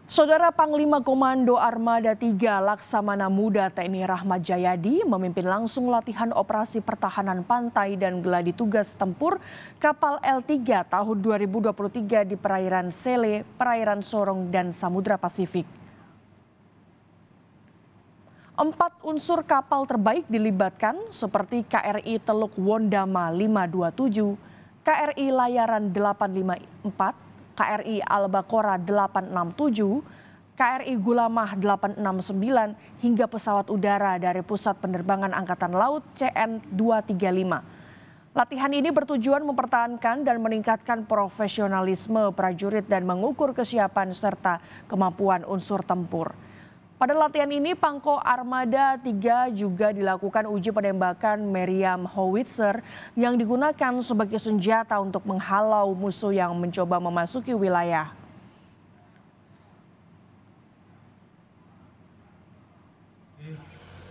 Saudara Panglima Komando Armada 3 Laksamana Muda TNI Rahmat Jayadi memimpin langsung latihan operasi pertahanan pantai dan geladi tugas tempur kapal L3 tahun 2023 di perairan Sele, perairan Sorong, dan Samudra Pasifik. 4 unsur kapal terbaik dilibatkan seperti KRI Teluk Wondama 527, KRI Layaran 854, KRI Albacora 867, KRI Gulamah 869, hingga pesawat udara dari Pusat Penerbangan Angkatan Laut CN-235. Latihan ini bertujuan mempertahankan dan meningkatkan profesionalisme prajurit dan mengukur kesiapan serta kemampuan unsur tempur. Pada latihan ini, Pangko Armada 3 juga dilakukan uji penembakan meriam howitzer yang digunakan sebagai senjata untuk menghalau musuh yang mencoba memasuki wilayah.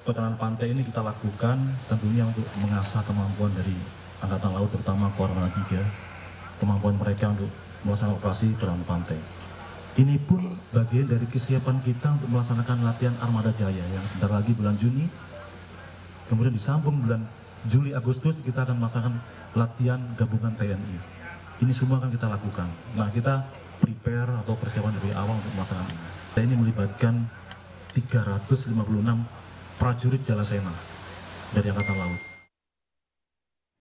Pertahanan pantai ini kita lakukan tentunya untuk mengasah kemampuan dari Angkatan Laut, terutama Armada 3, kemampuan mereka untuk melaksanakan operasi pertahanan pantai. Ini pun bagian dari kesiapan kita untuk melaksanakan latihan Armada Jaya yang sebentar lagi bulan Juni. Kemudian disambung bulan Juli Agustus kita akan melaksanakan latihan gabungan TNI. Ini semua akan kita lakukan. Nah, kita prepare atau persiapan dari awal untuk melaksanakan ini. TNI melibatkan 356 prajurit Jalasena dari Angkatan Laut.